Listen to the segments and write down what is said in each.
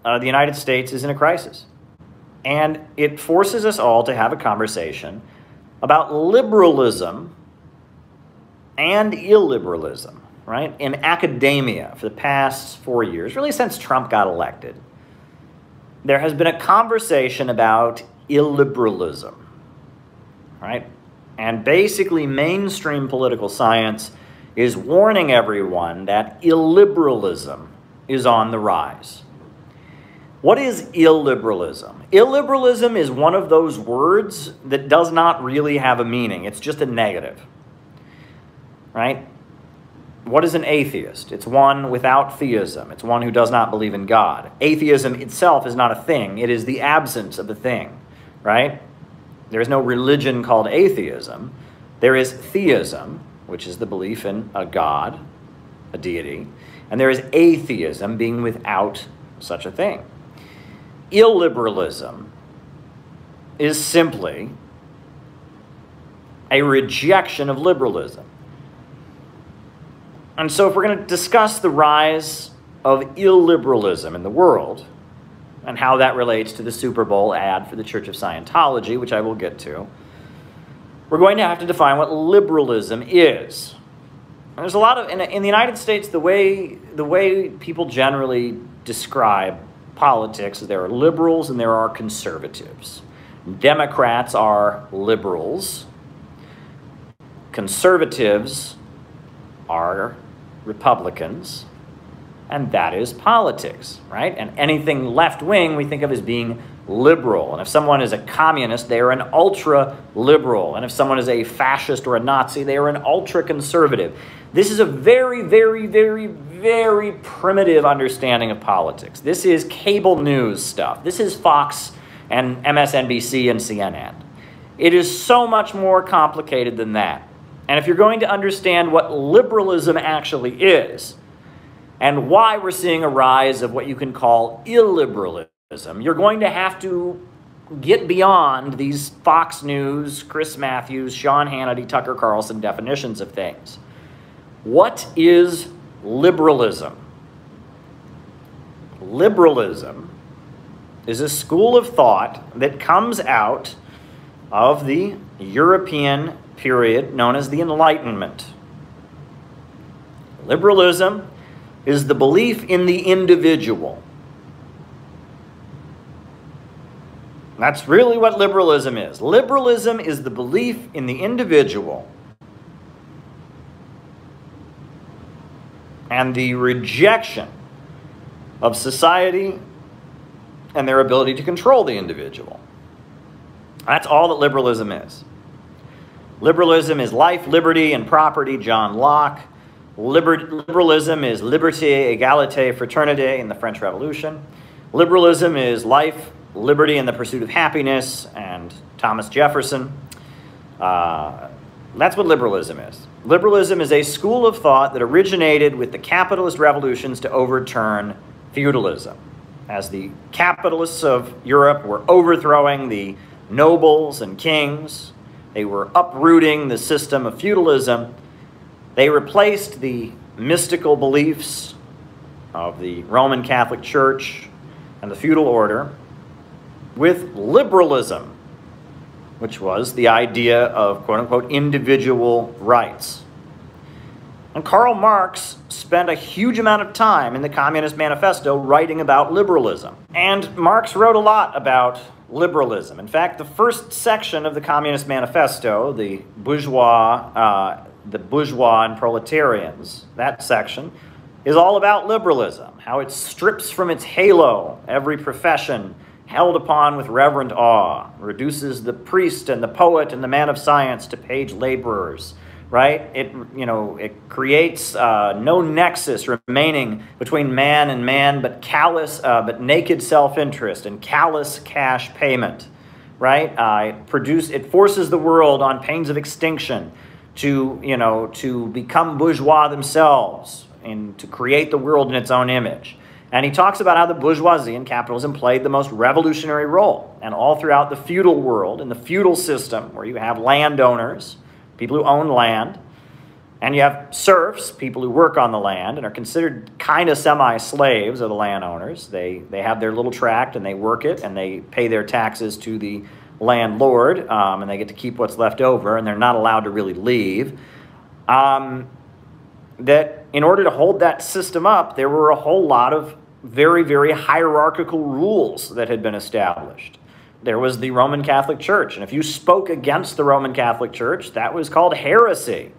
the United States is in a crisis. And it forces us all to have a conversation about liberalism and illiberalism, right? In academia for the past 4 years, really since Trump got elected, there has been a conversation about illiberalism, right? And basically mainstream political science is warning everyone that illiberalism is on the rise. What is illiberalism? Illiberalism is one of those words that does not really have a meaning. It's just a negative, right? What is an atheist? It's one without theism. It's one who does not believe in God. Atheism itself is not a thing. It is the absence of a thing, right? There is no religion called atheism. There is theism, which is the belief in a God, a deity, and there is atheism, being without such a thing. Illiberalism is simply a rejection of liberalism. And so if we're going to discuss the rise of illiberalism in the world and how that relates to the Super Bowl ad for the Church of Scientology, which I will get to, we're going to have to define what liberalism is. And there's a lot of, in the United States, the way people generally describe politics, there are liberals and there are conservatives. Democrats are liberals. Conservatives are Republicans. And that is politics, right? And anything left-wing we think of as being liberal. And if someone is a communist, they are an ultra-liberal. And if someone is a fascist or a Nazi, they are an ultra-conservative. This is a very, very, very, very primitive understanding of politics. This is cable news stuff. This is Fox and MSNBC and CNN. It is so much more complicated than that. And if you're going to understand what liberalism actually is, and why we're seeing a rise of what you can call illiberalism, you're going to have to get beyond these Fox News, Chris Matthews, Sean Hannity, Tucker Carlson definitions of things. What is liberalism? Liberalism is a school of thought that comes out of the European period known as the Enlightenment. Liberalism is the belief in the individual. That's really what liberalism is. Liberalism is the belief in the individual and the rejection of society and their ability to control the individual. That's all that liberalism is. Liberalism is life, liberty, and property, John Locke. Liberalism is liberté, égalité, fraternité in the French Revolution. Liberalism is life, liberty, and the pursuit of happiness, and Thomas Jefferson. That's what liberalism is. Liberalism is a school of thought that originated with the capitalist revolutions to overturn feudalism. As the capitalists of Europe were overthrowing the nobles and kings, they were uprooting the system of feudalism. They replaced the mystical beliefs of the Roman Catholic Church and the feudal order with liberalism, which was the idea of quote-unquote individual rights. And Karl Marx spent a huge amount of time in the Communist Manifesto writing about liberalism. And Marx wrote a lot about liberalism. In fact, the first section of the Communist Manifesto, the bourgeois and proletarians, that section, is all about liberalism, how it strips from its halo every profession held upon with reverent awe, reduces the priest and the poet and the man of science to page laborers, right? It creates no nexus remaining between man and man, but naked self-interest and callous cash payment, right? It forces the world on pains of extinction to become bourgeois themselves and to create the world in its own image. And he talks about how the bourgeoisie and capitalism played the most revolutionary role. And all throughout the feudal world, in the feudal system, where you have landowners, people who own land, And you have serfs, people who work on the land and are considered kind of semi-slaves of the landowners. They have their little tract and they work it and they pay their taxes to the landlord, and they get to keep what's left over, and they're not allowed to really leave. That in order to hold that system up, there were a whole lot of very, very hierarchical rules that had been established. There was the Roman Catholic Church, and if you spoke against the Roman Catholic Church, that was called heresy,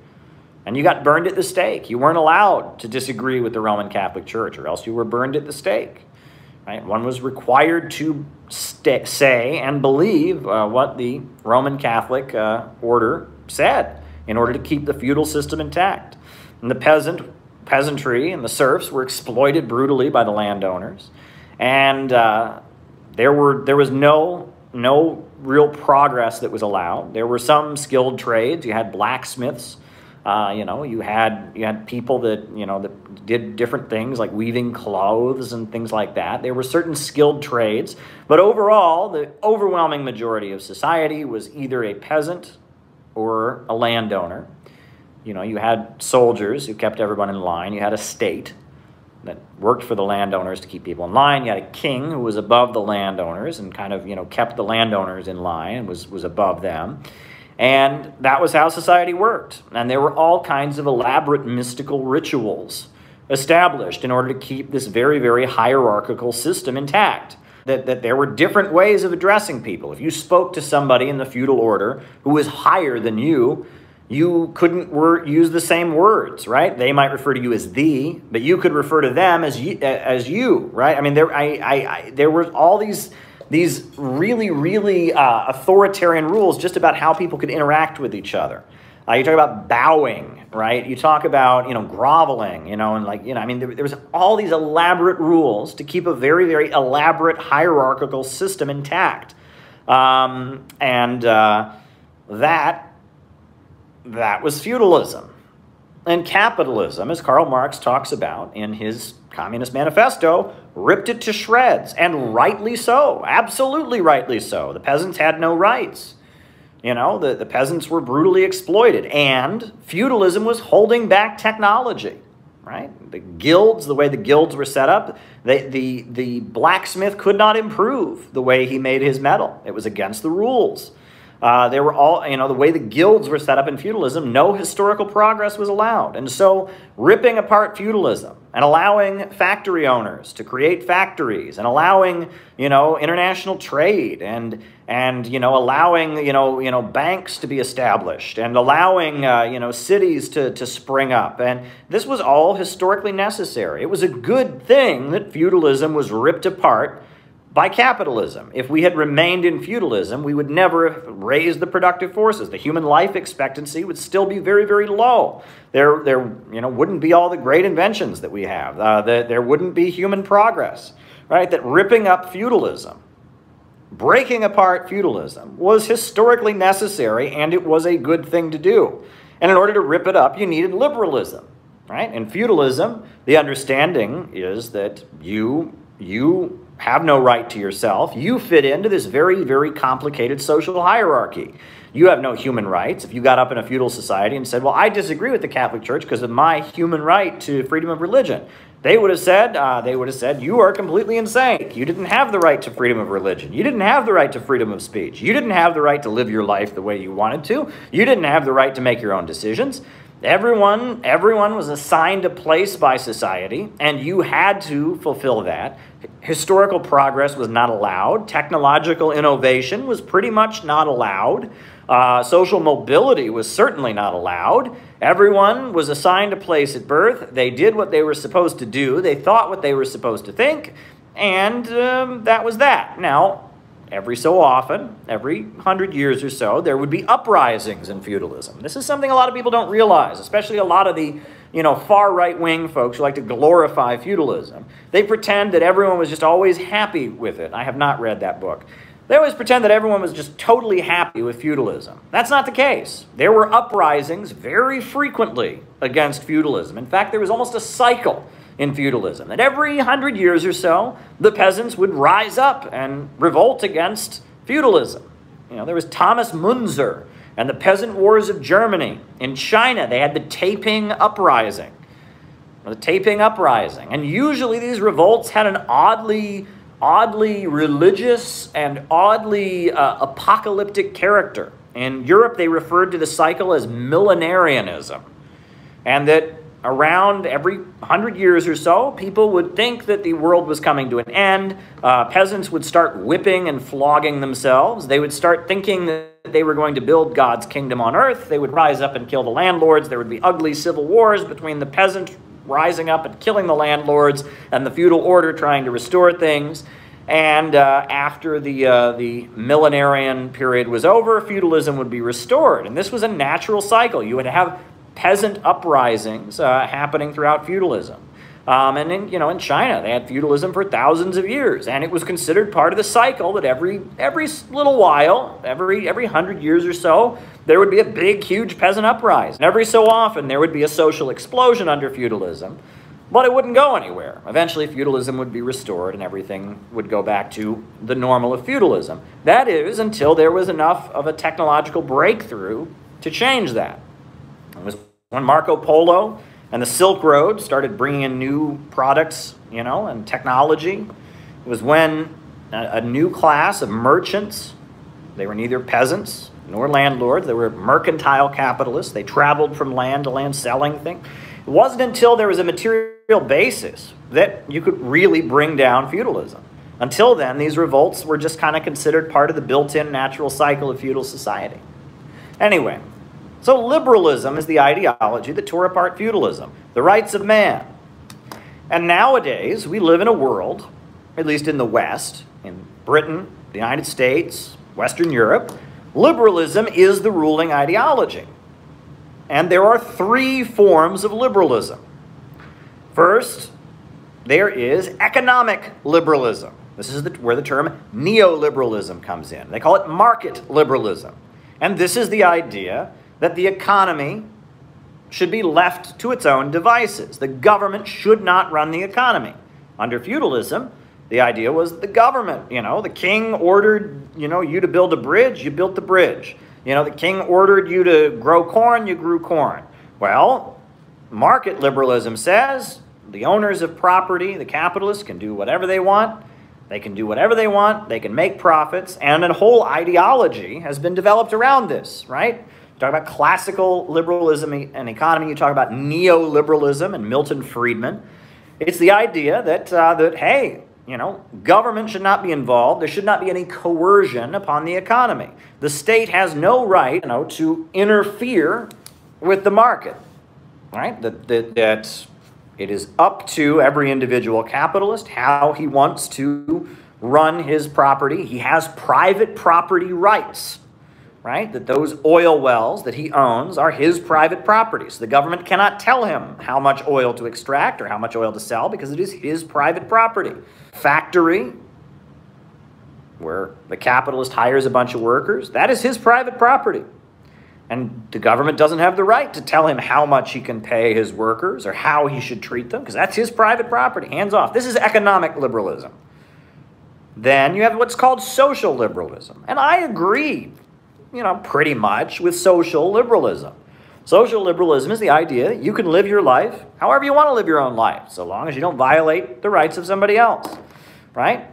and you got burned at the stake. You weren't allowed to disagree with the Roman Catholic Church, or else you were burned at the stake. Right? One was required to say and believe what the Roman Catholic order said in order to keep the feudal system intact. And the peasantry and the serfs were exploited brutally by the landowners, and there was no real progress that was allowed. There were some skilled trades. You had blacksmiths. You had people that that did different things like weaving clothes and things like that. There were certain skilled trades, but overall, the overwhelming majority of society was either a peasant or a landowner. You had soldiers who kept everyone in line. You had a state that worked for the landowners to keep people in line. You had a king who was above the landowners and kind of, kept the landowners in line and was above them. And that was how society worked. And there were all kinds of elaborate mystical rituals established in order to keep this very, very hierarchical system intact. That there were different ways of addressing people. If you spoke to somebody in the feudal order who was higher than you couldn't use the same words, right? They might refer to you as thee, but you could refer to them as you, right? I mean, there were all these really, really authoritarian rules just about how people could interact with each other. You talk about bowing, right? You talk about, groveling, there was all these elaborate rules to keep a very, very elaborate hierarchical system intact. That was feudalism. And capitalism, as Karl Marx talks about in his Communist Manifesto, ripped it to shreds, and rightly so, absolutely rightly so. The peasants had no rights. The peasants were brutally exploited, and feudalism was holding back technology, right? The guilds, the way the guilds were set up, the blacksmith could not improve the way he made his metal. It was against the rules. They were all, the way the guilds were set up in feudalism, no historical progress was allowed. And so ripping apart feudalism and allowing factory owners to create factories and allowing, international trade and allowing, banks to be established and allowing, cities to spring up. And this was all historically necessary. It was a good thing that feudalism was ripped apart by capitalism. If we had remained in feudalism, we would never have raised the productive forces. The human life expectancy would still be very, very low. There wouldn't be all the great inventions that we have. There wouldn't be human progress, right? That ripping up feudalism, breaking apart feudalism was historically necessary, and it was a good thing to do. And in order to rip it up, you needed liberalism, right? In feudalism, the understanding is that you have no right to yourself. You fit into this very, very complicated social hierarchy. You have no human rights. If you got up in a feudal society and said, well, I disagree with the Catholic Church because of my human right to freedom of religion, they would have said, you are completely insane. You didn't have the right to freedom of religion. You didn't have the right to freedom of speech. You didn't have the right to live your life the way you wanted to. You didn't have the right to make your own decisions. Everyone was assigned a place by society, and you had to fulfill that. Historical progress was not allowed. Technological innovation was pretty much not allowed. Social mobility was certainly not allowed. Everyone was assigned a place at birth. They did what they were supposed to do. They thought what they were supposed to think, and that was that. Now, every so often, every 100 years or so, there would be uprisings in feudalism. This is something a lot of people don't realize, especially a lot of the far right-wing folks who like to glorify feudalism. They pretend that everyone was just always happy with it. I have not read that book. They always pretend that everyone was just totally happy with feudalism. That's not the case. There were uprisings very frequently against feudalism. In fact, there was almost a cycle in feudalism, that every 100 years or so, the peasants would rise up and revolt against feudalism. There was Thomas Munzer, and the peasant wars of Germany. In China, they had the Taiping Uprising. The Taiping Uprising. And usually these revolts had an oddly religious and oddly apocalyptic character. In Europe, they referred to the cycle as millenarianism. And that around every 100 years or so, people would think that the world was coming to an end. Peasants would start whipping and flogging themselves. They would start thinking that they were going to build God's kingdom on earth. They would rise up and kill the landlords. There would be ugly civil wars between the peasants rising up and killing the landlords and the feudal order trying to restore things. And after the millenarian period was over, feudalism would be restored. And this was a natural cycle. You would have peasant uprisings happening throughout feudalism. And in China, they had feudalism for thousands of years, and it was considered part of the cycle that every little while, every 100 years or so, there would be a big, huge peasant uprising. And every so often, there would be a social explosion under feudalism, but it wouldn't go anywhere. Eventually, feudalism would be restored, and everything would go back to the normal of feudalism. That is, until there was enough of a technological breakthrough to change that. It was when Marco Polo and the Silk Road started bringing in new products, and technology. It was when a new class of merchants, they were neither peasants nor landlords, they were mercantile capitalists. They traveled from land to land selling things. It wasn't until there was a material basis that you could really bring down feudalism. Until then, these revolts were just kind of considered part of the built-in natural cycle of feudal society. Anyway, so liberalism is the ideology that tore apart feudalism, the rights of man. And nowadays, we live in a world, at least in the West, in Britain, the United States, Western Europe, liberalism is the ruling ideology. And there are three forms of liberalism. First, there is economic liberalism. This is where the term neoliberalism comes in. They call it market liberalism. And this is the idea that the economy should be left to its own devices. The government should not run the economy. Under feudalism, the idea was the government, the king ordered, you to build a bridge, you built the bridge. The king ordered you to grow corn, you grew corn. Well, market liberalism says the owners of property, the capitalists, can do whatever they want. They can do whatever they want. They can make profits. And a whole ideology has been developed around this, right? You talk about classical liberalism and economy. You talk about neoliberalism and Milton Friedman. It's the idea that hey, government should not be involved. There should not be any coercion upon the economy. The state has no right, to interfere with the market, right? That it is up to every individual capitalist how he wants to run his property. He has private property rights, right? That those oil wells that he owns are his private property. So the government cannot tell him how much oil to extract or how much oil to sell because it is his private property. Factory, where the capitalist hires a bunch of workers, that is his private property. And the government doesn't have the right to tell him how much he can pay his workers or how he should treat them because that's his private property. Hands off. This is economic liberalism. Then you have what's called social liberalism. And I agree, pretty much with social liberalism. Social liberalism is the idea that you can live your life however you want to live your own life, so long as you don't violate the rights of somebody else, right?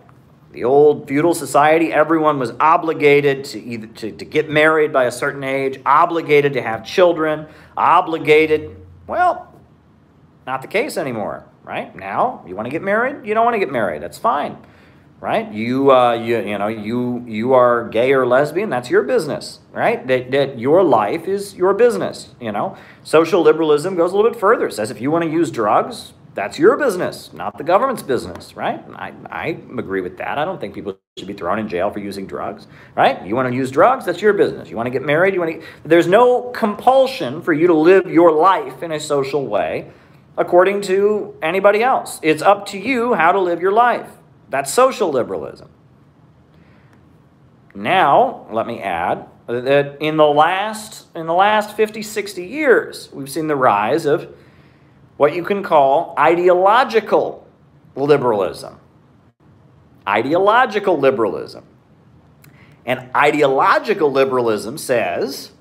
The old feudal society, everyone was obligated to get married by a certain age, obligated to have children, obligated, well, not the case anymore, right? Now, you want to get married? You don't want to get married. That's fine, right? You are gay or lesbian, that's your business, right? That your life is your business, Social liberalism goes a little bit further. It says if you want to use drugs, that's your business, not the government's business, right? I agree with that. I don't think people should be thrown in jail for using drugs, right? You want to use drugs, that's your business. You want to get married, there's no compulsion for you to live your life in a social way according to anybody else. It's up to you how to live your life. That's social liberalism. Now, let me add that in the last 50, 60 years, we've seen the rise of what you can call ideological liberalism. Ideological liberalism. And ideological liberalism says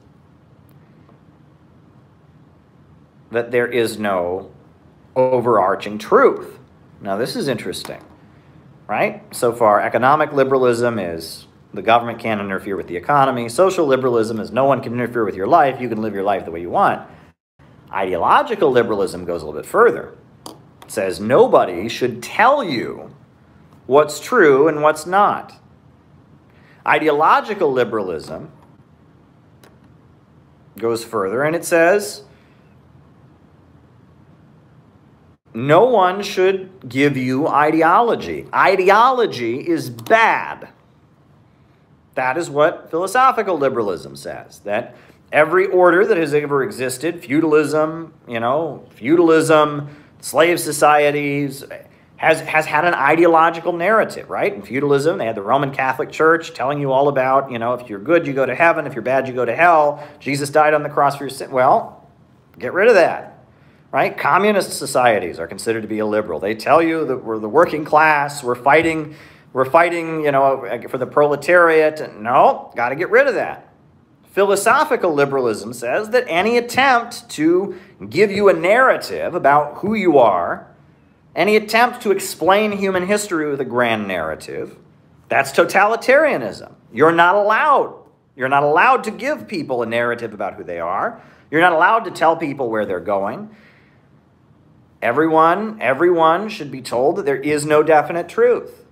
that there is no overarching truth. Now, this is interesting, right? So far, economic liberalism is the government can't interfere with the economy. Social liberalism is no one can interfere with your life. You can live your life the way you want. Ideological liberalism goes a little bit further. It says nobody should tell you what's true and what's not. Ideological liberalism goes further, and it says no one should give you ideology. Ideology is bad. That is what philosophical liberalism says, that every order that has ever existed, feudalism, slave societies, has had an ideological narrative, right? In feudalism, they had the Roman Catholic Church telling you all about, if you're good, you go to heaven. If you're bad, you go to hell. Jesus died on the cross for your sin. Well, get rid of that, right? Communist societies are considered to be illiberal. They tell you that we're the working class, we're fighting, for the proletariat. No, got to get rid of that. Philosophical liberalism says that any attempt to give you a narrative about who you are, any attempt to explain human history with a grand narrative, that's totalitarianism. You're not allowed. You're not allowed to give people a narrative about who they are. You're not allowed to tell people where they're going. Everyone should be told that there is no definite truth.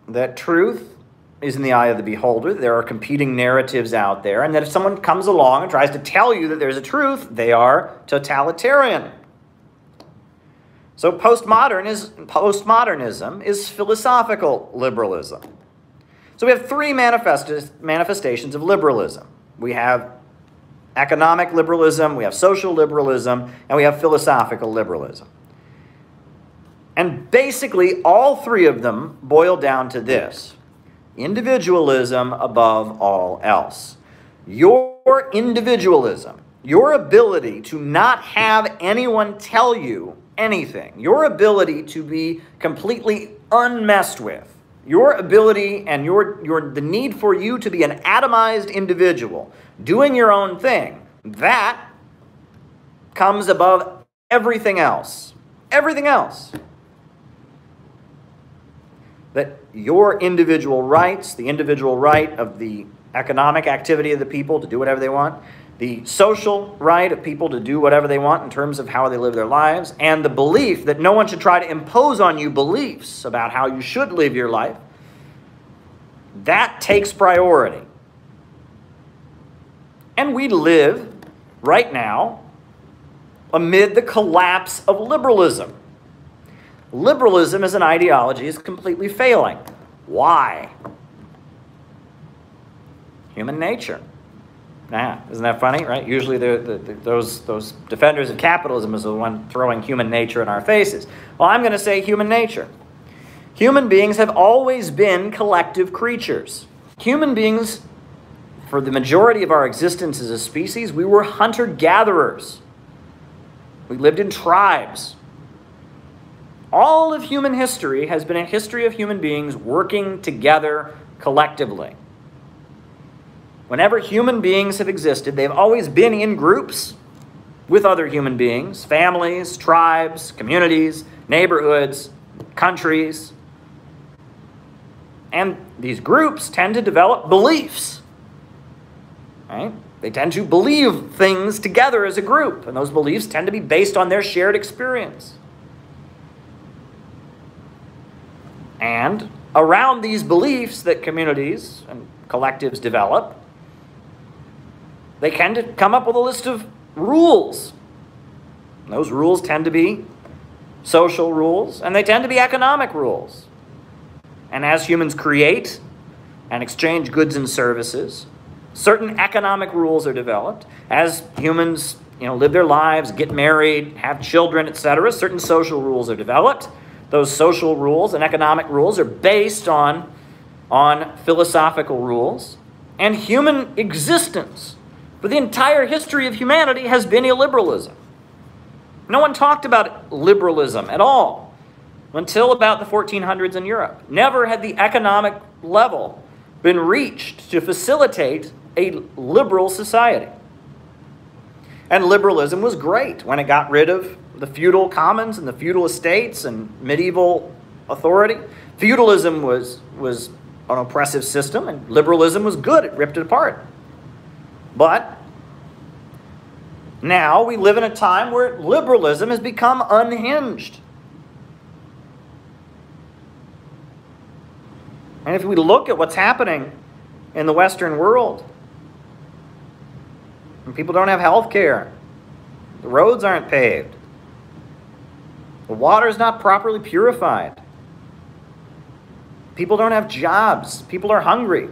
That truth is in the eye of the beholder. There are competing narratives out there, and that if someone comes along and tries to tell you that there's a truth, they are totalitarian. So postmodernism is philosophical liberalism. So we have three manifestations of liberalism. We have economic liberalism, we have social liberalism, and we have philosophical liberalism. And basically, all three of them boil down to this: individualism above all else. Your individualism, your ability to not have anyone tell you anything, your ability to be completely unmessed with, your ability and the need for you to be an atomized individual, doing your own thing, that comes above everything else. Everything else. That your individual rights, the individual right of the economic activity of the people to do whatever they want, the social right of people to do whatever they want in terms of how they live their lives, and the belief that no one should try to impose on you beliefs about how you should live your life, that takes priority. And we live right now amid the collapse of liberalism. Liberalism as an ideology is completely failing. Why? Human nature. Isn't that funny, right? Usually those defenders of capitalism is the one throwing human nature in our faces. Well, I'm going to say human nature. Human beings have always been collective creatures. Human beings, for the majority of our existence as a species, we were hunter-gatherers. We lived in tribes. All of human history has been a history of human beings working together collectively. Whenever human beings have existed, they've always been in groups with other human beings, families, tribes, communities, neighborhoods, countries. And these groups tend to develop beliefs, right? They tend to believe things together as a group, and those beliefs tend to be based on their shared experience. And around these beliefs that communities and collectives develop, they tend to come up with a list of rules. And those rules tend to be social rules, and they tend to be economic rules. And as humans create and exchange goods and services, certain economic rules are developed. As humans, live their lives, get married, have children, etc., certain social rules are developed. Those social rules and economic rules are based on philosophical rules. And human existence for the entire history of humanity has been illiberalism. No one talked about liberalism at all until about the 1400s in Europe. Never had the economic level been reached to facilitate a liberal society. And liberalism was great when it got rid of the feudal commons and the feudal estates and medieval authority. Feudalism was an oppressive system, and liberalism was good. It ripped it apart. But now we live in a time where liberalism has become unhinged. And if we look at what's happening in the Western world, and people don't have health care, the roads aren't paved, the water is not properly purified, people don't have jobs, people are hungry,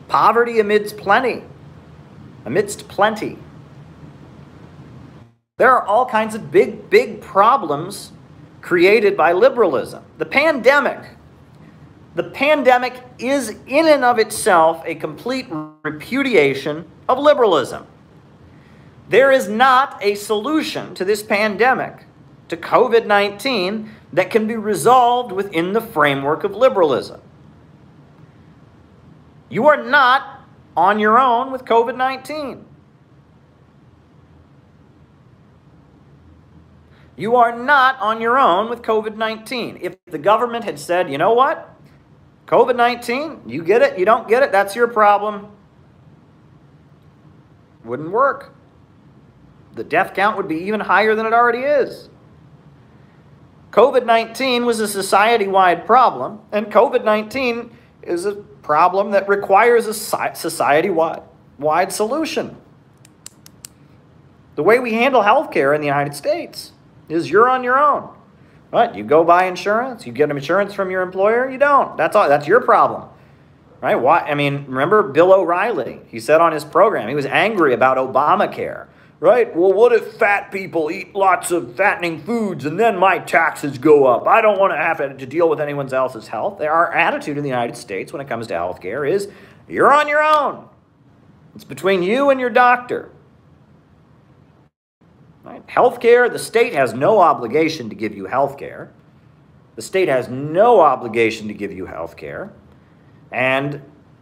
poverty amidst plenty. There are all kinds of big problems created by liberalism. The pandemic is in and of itself a complete repudiation of liberalism. There is not a solution to this pandemic, to COVID-19, that can be resolved within the framework of liberalism. You are not on your own with COVID-19. You are not on your own with COVID-19. If the government had said, you know what? COVID-19, you get it, you don't get it, that's your problem. Wouldn't work. The death count would be even higher than it already is. COVID-19 was a society-wide problem, and COVID-19 is a problem that requires a society-wide solution. The way we handle healthcare in the United States is you're on your own. Right? You go buy insurance, you get insurance from your employer, you don't. That's all. That's your problem. Right? Why? I mean, remember Bill O'Reilly? He said on his program, he was angry about Obamacare. Right? Well, what if fat people eat lots of fattening foods and then my taxes go up? I don't want to have to deal with anyone else's health. Our attitude in the United States when it comes to health care is you're on your own. It's between you and your doctor. Right? Healthcare, the state has no obligation to give you health care. The state has no obligation to give you health care. And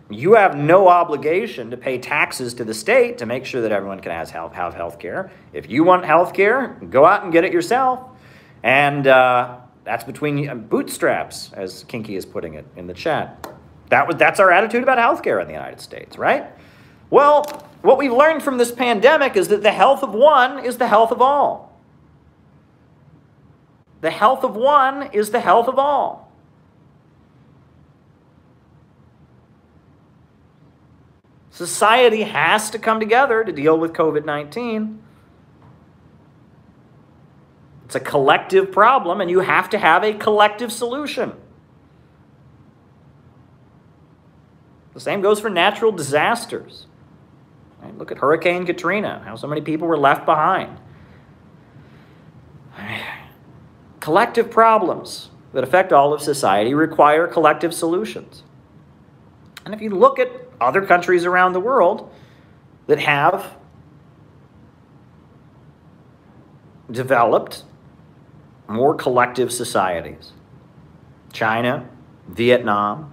you have no obligation to pay taxes to the state to make sure that everyone can have health care. If you want health care, go out and get it yourself. And that's between you, bootstraps, as Kinky is putting it in the chat. That's our attitude about health care in the United States, right? Well, what we've learned from this pandemic is that the health of one is the health of all. The health of one is the health of all. Society has to come together to deal with COVID-19. It's a collective problem, and you have to have a collective solution. The same goes for natural disasters. Right? Look at Hurricane Katrina, how so many people were left behind. Collective problems that affect all of society require collective solutions. And if you look at other countries around the world that have developed more collective societies, China, Vietnam,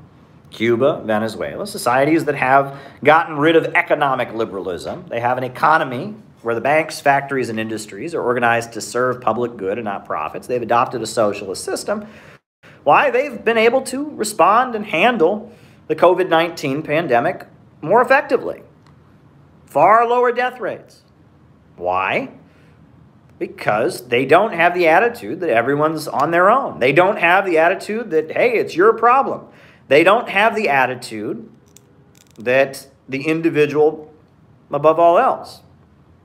Cuba, Venezuela, societies that have gotten rid of economic liberalism. They have an economy where the banks, factories, and industries are organized to serve public good and not profits. They've adopted a socialist system. Why? They've been able to respond and handle the COVID-19 pandemic more effectively. Far lower death rates. Why? Because they don't have the attitude that everyone's on their own. They don't have the attitude that, hey, it's your problem. They don't have the attitude that the individual above all else.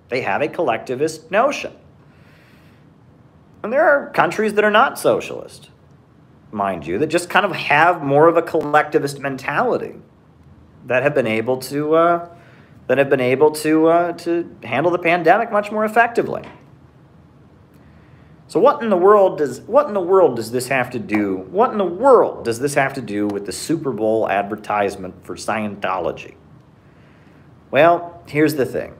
They have a collectivist notion. And there are countries that are not socialist, mind you, that just kind of have more of a collectivist mentality that have been able to handle the pandemic much more effectively. So what in the world does this have to do? What in the world does this have to do with the Super Bowl advertisement for Scientology? Well, here's the thing.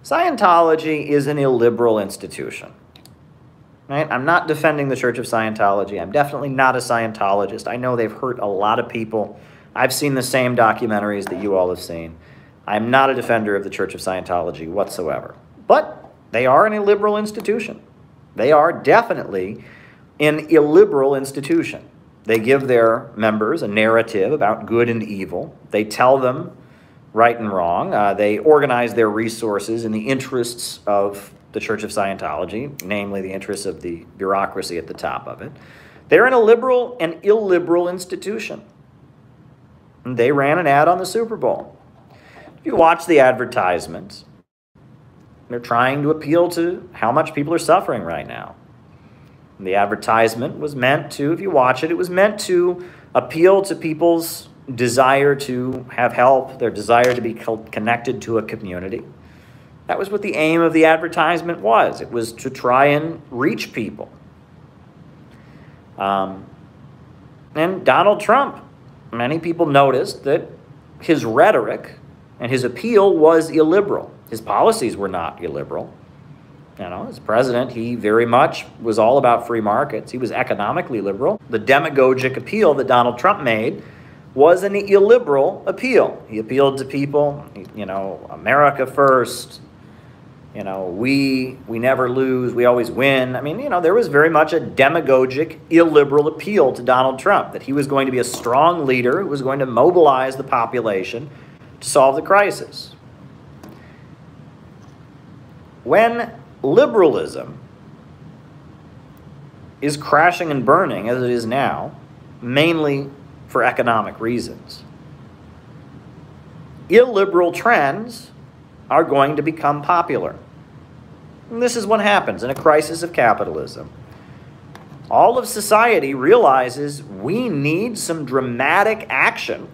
Scientology is an illiberal institution. Right? I'm not defending the Church of Scientology. I'm definitely not a Scientologist. I know they've hurt a lot of people. I've seen the same documentaries that you all have seen. I'm not a defender of the Church of Scientology whatsoever. But they are an illiberal institution. They are definitely an illiberal institution. They give their members a narrative about good and evil. They tell them right and wrong. They organize their resources in the interests of the Church of Scientology, namely the interests of the bureaucracy at the top of it. They're an illiberal institution. And they ran an ad on the Super Bowl. If you watch the advertisements, they're trying to appeal to how much people are suffering right now. And the advertisement was meant to, if you watch it, it was meant to appeal to people's desire to have help, their desire to be connected to a community. That was what the aim of the advertisement was. It was to try and reach people. And Donald Trump, many people noticed that his rhetoric and his appeal was illiberal. His policies were not illiberal. You know, as president, he very much was all about free markets. He was economically liberal. The demagogic appeal that Donald Trump made was an illiberal appeal. He appealed to people, you know, America first, you know, we never lose, we always win. I mean, you know, there was very much a demagogic, illiberal appeal to Donald Trump, that he was going to be a strong leader who was going to mobilize the population to solve the crisis. When liberalism is crashing and burning, as it is now, mainly for economic reasons, illiberal trends are going to become popular. And this is what happens in a crisis of capitalism. All of society realizes we need some dramatic action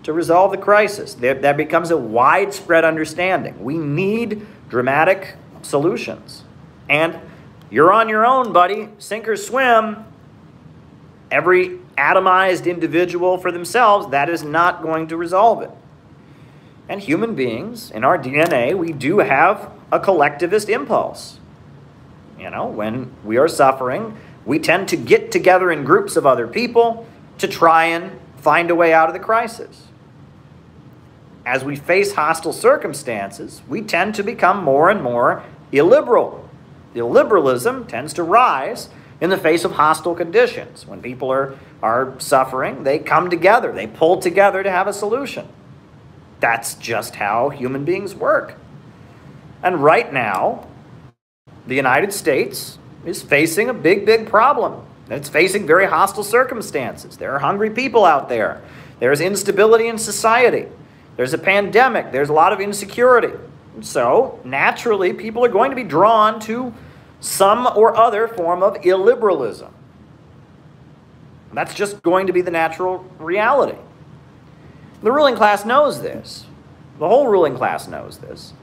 to resolve the crisis. That becomes a widespread understanding. We need dramatic solutions. And you're on your own, buddy. Sink or swim. Every atomized individual for themselves, that is not going to resolve it. And human beings, in our DNA, we do have a collectivist impulse. You know, when we are suffering, we tend to get together in groups of other people to try and find a way out of the crisis. As we face hostile circumstances, we tend to become more and more illiberal. Illiberalism tends to rise in the face of hostile conditions. When people are suffering, they come together. They pull together to have a solution. That's just how human beings work. And right now, the United States is facing a big, big problem. It's facing very hostile circumstances. There are hungry people out there. There's instability in society. There's a pandemic. There's a lot of insecurity. So, naturally, people are going to be drawn to some or other form of illiberalism. That's just going to be the natural reality. The ruling class knows this. The whole ruling class knows this.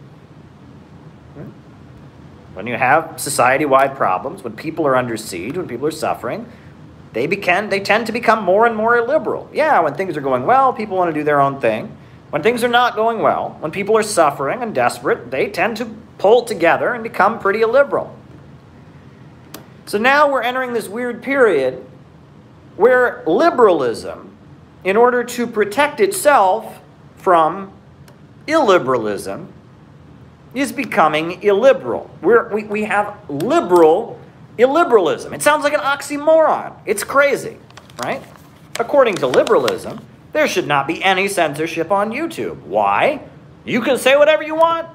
When you have society-wide problems, when people are under siege, when people are suffering, they tend to become more and more illiberal. Yeah, when things are going well, people want to do their own thing. When things are not going well, when people are suffering and desperate, they tend to pull together and become pretty illiberal. So now we're entering this weird period where liberalism, in order to protect itself from illiberalism, is becoming illiberal. We have liberal illiberalism. It sounds like an oxymoron. It's crazy, right? According to liberalism, there should not be any censorship on YouTube. Why? You can say whatever you want.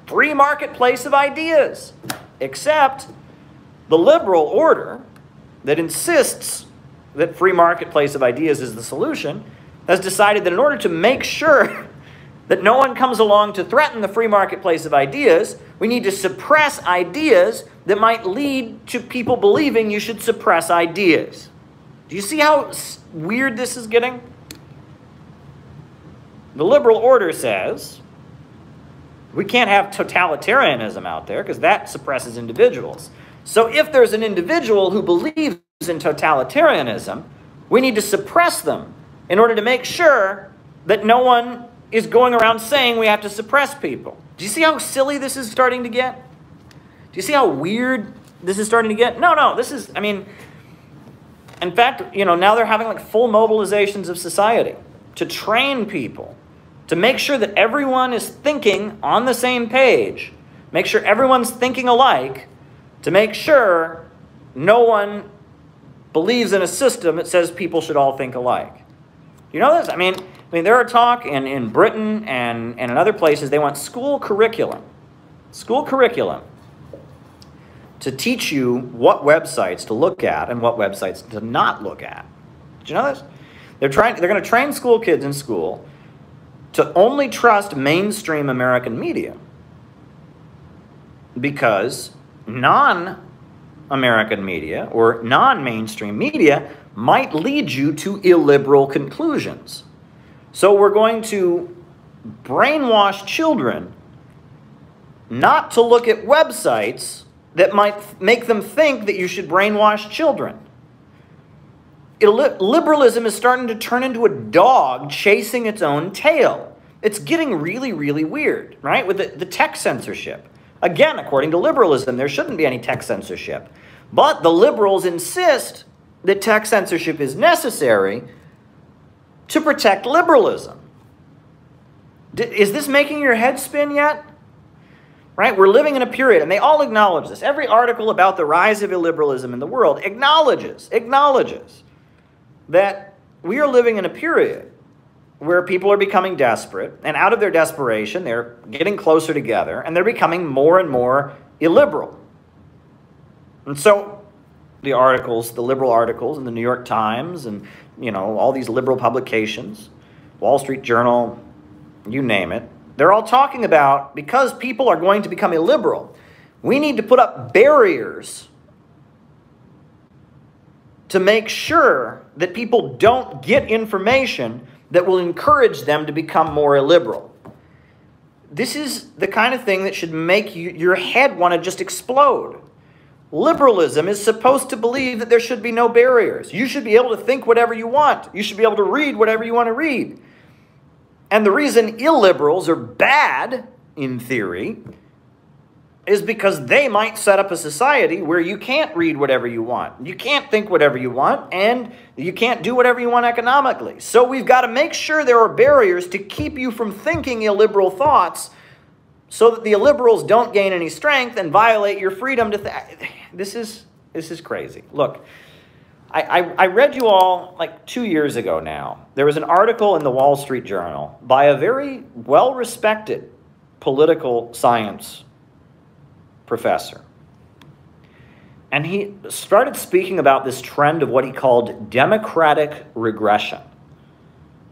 Free marketplace of ideas. Except the liberal order that insists that free marketplace of ideas is the solution has decided that in order to make sure that no one comes along to threaten the free marketplace of ideas, we need to suppress ideas that might lead to people believing you should suppress ideas. Do you see how weird this is getting? The liberal order says we can't have totalitarianism out there because that suppresses individuals. So if there's an individual who believes in totalitarianism, we need to suppress them in order to make sure that no one is going around saying we have to suppress people. Do you see how silly this is starting to get? Do you see how weird this is starting to get? No, this is, I mean, in fact, you know, now they're having like full mobilizations of society to train people to make sure that everyone is thinking on the same page, make sure everyone's thinking alike, to make sure no one believes in a system that says people should all think alike. You know this? I mean, there are talk in Britain and in other places, they want school curriculum to teach you what websites to look at and what websites to not look at. Did you know this? They're going to train school kids in school to only trust mainstream American media because non-American media or non-mainstream media might lead you to illiberal conclusions. So we're going to brainwash children not to look at websites that might make them think that you should brainwash children. Liberalism is starting to turn into a dog chasing its own tail. It's getting really, really weird, right? With the tech censorship. Again, according to liberalism, there shouldn't be any tech censorship. But the liberals insist that tech censorship is necessary to protect liberalism. Is this making your head spin yet? Right? We're living in a period, and they all acknowledge this. Every article about the rise of illiberalism in the world acknowledges that we are living in a period where people are becoming desperate, and out of their desperation, they're getting closer together, and they're becoming more and more illiberal. And so the articles, the liberal articles in the New York Times and, all these liberal publications, Wall Street Journal, you name it, they're all talking about, because people are going to become illiberal, we need to put up barriers to make sure that people don't get information that will encourage them to become more illiberal. This is the kind of thing that should make your head want to just explode. Liberalism is supposed to believe that there should be no barriers. You should be able to think whatever you want. You should be able to read whatever you want to read. And the reason illiberals are bad, in theory, is because they might set up a society where you can't read whatever you want. You can't think whatever you want, and you can't do whatever you want economically. So we've got to make sure there are barriers to keep you from thinking illiberal thoughts so that the illiberals don't gain any strength and violate your freedom to think. This is crazy. Look, I read you all like 2 years ago now. There was an article in the Wall Street Journal by a very well-respected political science professor. And he started speaking about this trend of what he called democratic regression.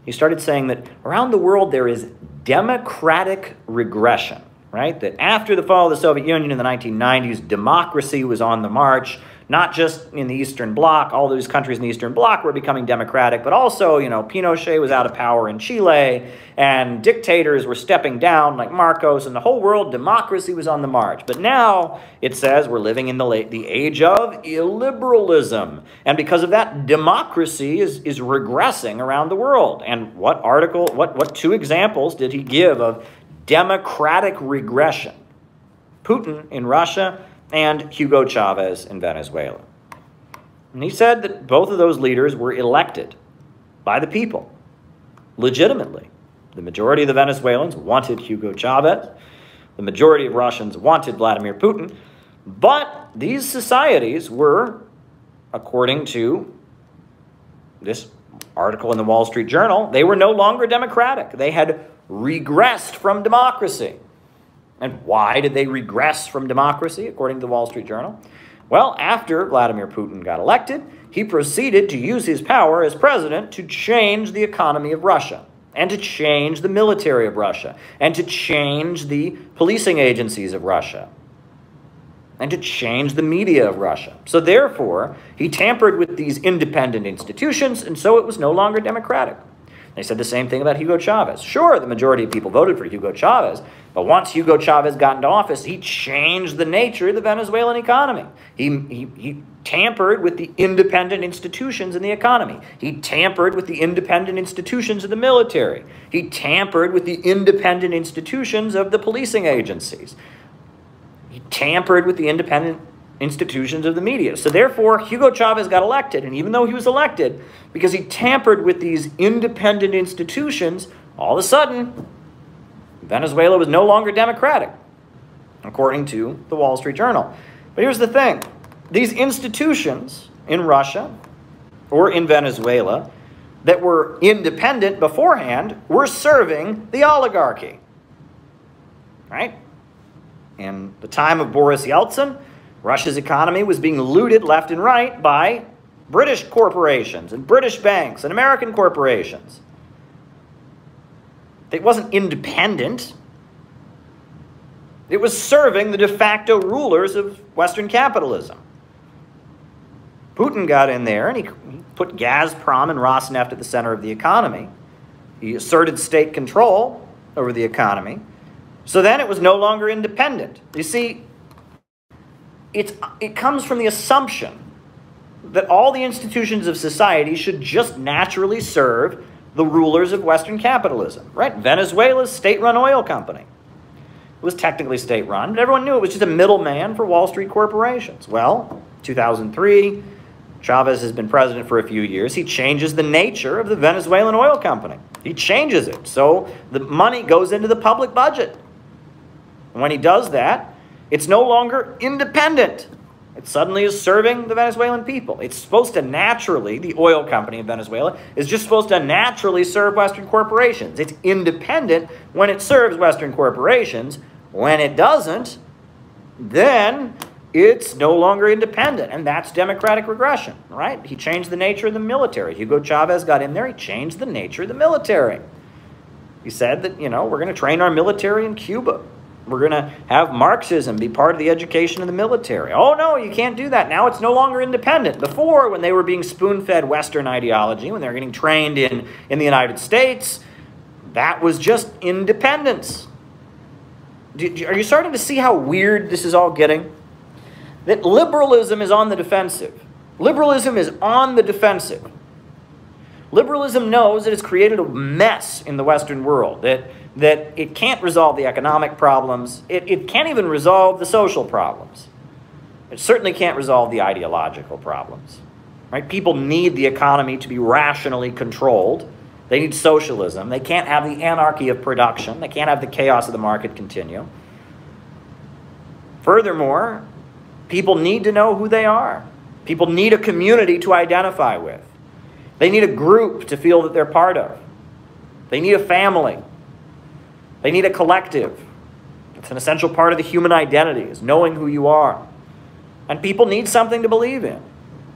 He started saying that around the world there is democratic regression, right? That after the fall of the Soviet Union in the 1990s, democracy was on the march. Not just in the Eastern Bloc, all those countries in the Eastern Bloc were becoming democratic, but also, Pinochet was out of power in Chile, and dictators were stepping down like Marcos, and the whole world, democracy was on the march. But now, it says we're living in the age of illiberalism. And because of that, democracy is regressing around the world. And what two examples did he give of democratic regression? Putin in Russia, and Hugo Chavez in Venezuela. And he said that both of those leaders were elected by the people, legitimately. The majority of the Venezuelans wanted Hugo Chavez. The majority of Russians wanted Vladimir Putin. But these societies were, according to this article in the Wall Street Journal, they were no longer democratic. They had regressed from democracy. And why did they regress from democracy, according to the Wall Street Journal? Well, after Vladimir Putin got elected, he proceeded to use his power as president to change the economy of Russia, and to change the military of Russia, and to change the policing agencies of Russia, and to change the media of Russia. So therefore, he tampered with these independent institutions, and so it was no longer democratic. They said the same thing about Hugo Chavez. Sure, the majority of people voted for Hugo Chavez, but once Hugo Chavez got into office, he changed the nature of the Venezuelan economy. He tampered with the independent institutions in the economy. He tampered with the independent institutions of the military. He tampered with the independent institutions of the policing agencies. He tampered with the independent institutions of the media. So therefore, Hugo Chavez got elected, and even though he was elected, because he tampered with these independent institutions, all of a sudden, Venezuela was no longer democratic, according to the Wall Street Journal. But here's the thing. These institutions in Russia or in Venezuela that were independent beforehand were serving the oligarchy. Right? In the time of Boris Yeltsin, Russia's economy was being looted left and right by British corporations and British banks and American corporations. It wasn't independent. It was serving the de facto rulers of Western capitalism. Putin got in there and he put Gazprom and Rosneft at the center of the economy. He asserted state control over the economy. So then it was no longer independent. You see, it comes from the assumption that all the institutions of society should just naturally serve the rulers of Western capitalism, right? Venezuela's state-run oil company. It was technically state-run, but everyone knew it was just a middleman for Wall Street corporations. Well, 2003, Chavez has been president for a few years. He changes the nature of the Venezuelan oil company. He changes it so the money goes into the public budget. And when he does that, it's no longer independent. It suddenly is serving the Venezuelan people. It's supposed to naturally, the oil company in Venezuela is just supposed to naturally serve Western corporations. It's independent when it serves Western corporations. When it doesn't, then it's no longer independent, and that's democratic regression, right? He changed the nature of the military. Hugo Chavez got in there, he changed the nature of the military. He said that, we're going to train our military in Cuba. We're going to have Marxism be part of the education of the military. Oh, no, you can't do that. Now it's no longer independent. Before, when they were being spoon-fed Western ideology, when they were getting trained in the United States, that was just independence. Are you starting to see how weird this is all getting? That liberalism is on the defensive. Liberalism is on the defensive. Liberalism knows that it's created a mess in the Western world, that it can't resolve the economic problems. It can't even resolve the social problems. It certainly can't resolve the ideological problems. Right? People need the economy to be rationally controlled. They need socialism. They can't have the anarchy of production. They can't have the chaos of the market continue. Furthermore, people need to know who they are. People need a community to identify with. They need a group to feel that they're part of. They need a family. They need a collective. It's an essential part of the human identity, is knowing who you are. And people need something to believe in.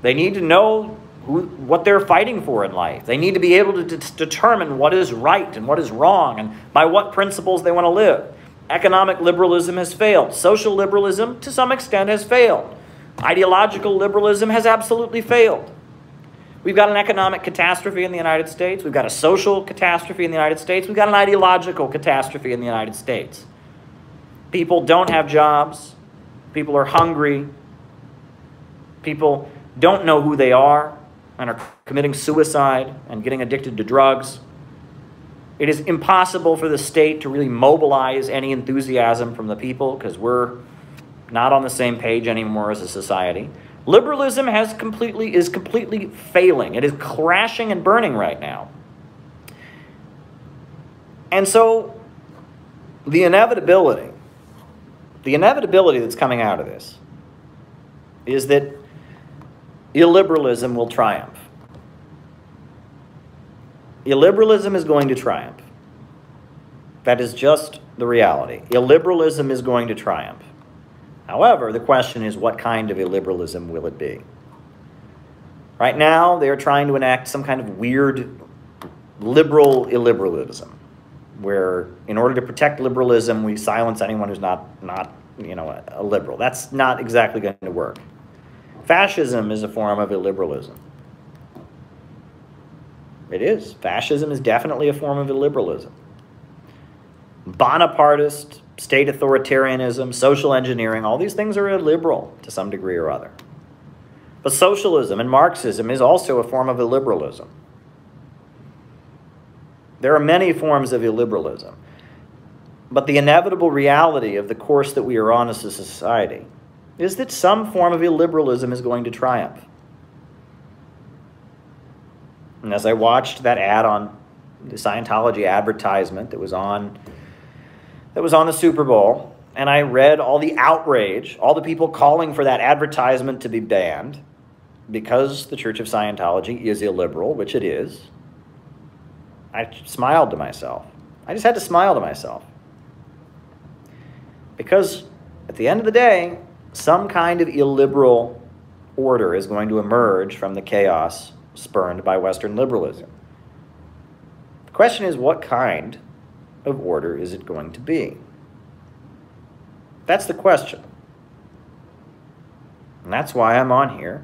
They need to know what they're fighting for in life. They need to be able to determine what is right and what is wrong and by what principles they want to live. Economic liberalism has failed. Social liberalism, to some extent, has failed. Ideological liberalism has absolutely failed. We've got an economic catastrophe in the United States. We've got a social catastrophe in the United States. We've got an ideological catastrophe in the United States. People don't have jobs. People are hungry. People don't know who they are and are committing suicide and getting addicted to drugs. It is impossible for the state to really mobilize any enthusiasm from the people because we're not on the same page anymore as a society. Liberalism is completely failing. It is crashing and burning right now. And so the inevitability that's coming out of this is that illiberalism will triumph. Illiberalism is going to triumph. That is just the reality. Illiberalism is going to triumph. However, the question is, what kind of illiberalism will it be? Right now, they are trying to enact some kind of weird liberal illiberalism, where in order to protect liberalism, we silence anyone who's not a liberal. That's not exactly going to work. Fascism is a form of illiberalism. It is. Fascism is definitely a form of illiberalism. Bonapartist, state authoritarianism, social engineering, all these things are illiberal to some degree or other. But socialism and Marxism is also a form of illiberalism. There are many forms of illiberalism. But the inevitable reality of the course that we are on as a society is that some form of illiberalism is going to triumph. And as I watched that ad on the Scientology advertisement that was on the Super Bowl, and I read all the outrage, all the people calling for that advertisement to be banned because the Church of Scientology is illiberal, which it is, I smiled to myself. I just had to smile to myself. Because at the end of the day, some kind of illiberal order is going to emerge from the chaos spurned by Western liberalism. The question is, what kind of order is it going to be? That's the question. And that's why I'm on here,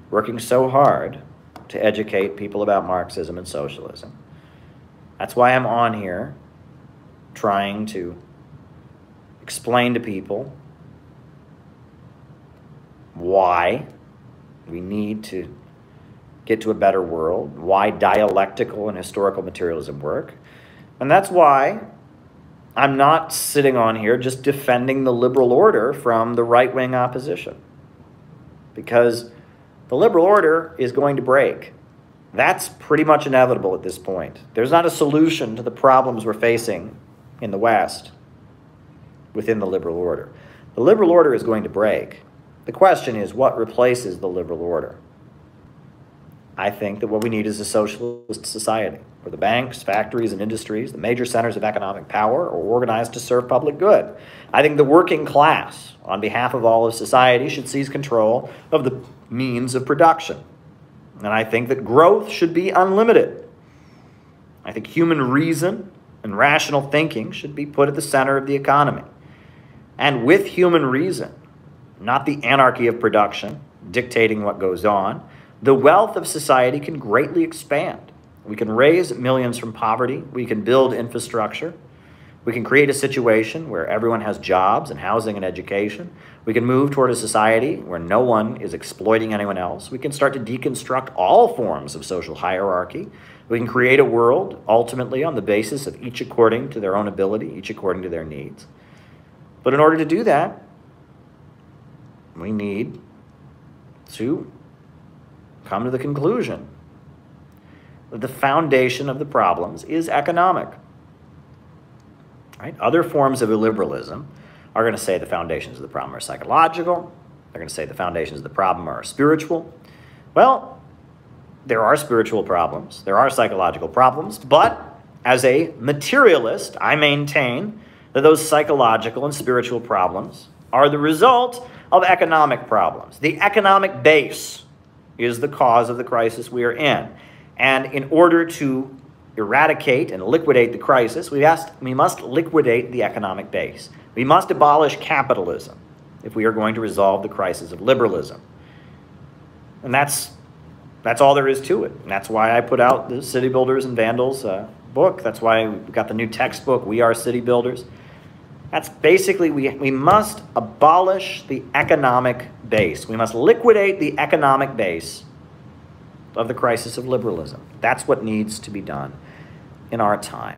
working so hard to educate people about Marxism and socialism. That's why I'm on here trying to explain to people why we need to get to a better world, why dialectical and historical materialism work. And that's why I'm not sitting on here just defending the liberal order from the right-wing opposition. Because the liberal order is going to break. That's pretty much inevitable at this point. There's not a solution to the problems we're facing in the West within the liberal order. The liberal order is going to break. The question is, what replaces the liberal order? I think that what we need is a socialist society, where the banks, factories, and industries, the major centers of economic power, are organized to serve public good. I think the working class, on behalf of all of society, should seize control of the means of production. And I think that growth should be unlimited. I think human reason and rational thinking should be put at the center of the economy. And with human reason, not the anarchy of production dictating what goes on, the wealth of society can greatly expand. We can raise millions from poverty. We can build infrastructure. We can create a situation where everyone has jobs and housing and education. We can move toward a society where no one is exploiting anyone else. We can start to deconstruct all forms of social hierarchy. We can create a world, ultimately, on the basis of each according to their own ability, each according to their needs. But in order to do that, we need to come to the conclusion that the foundation of the problems is economic. Right? Other forms of illiberalism are going to say the foundations of the problem are psychological. They're going to say the foundations of the problem are spiritual. Well, there are spiritual problems. There are psychological problems. But as a materialist, I maintain that those psychological and spiritual problems are the result of economic problems. The economic base is the cause of the crisis we are in. And in order to eradicate and liquidate the crisis, we must liquidate the economic base. We must abolish capitalism if we are going to resolve the crisis of liberalism. And that's all there is to it. And that's why I put out the City Builders and Vandals book. That's why we got the new textbook, We Are City Builders. That's basically, we must abolish the economic base. We must liquidate the economic base of the crisis of liberalism. That's what needs to be done in our time.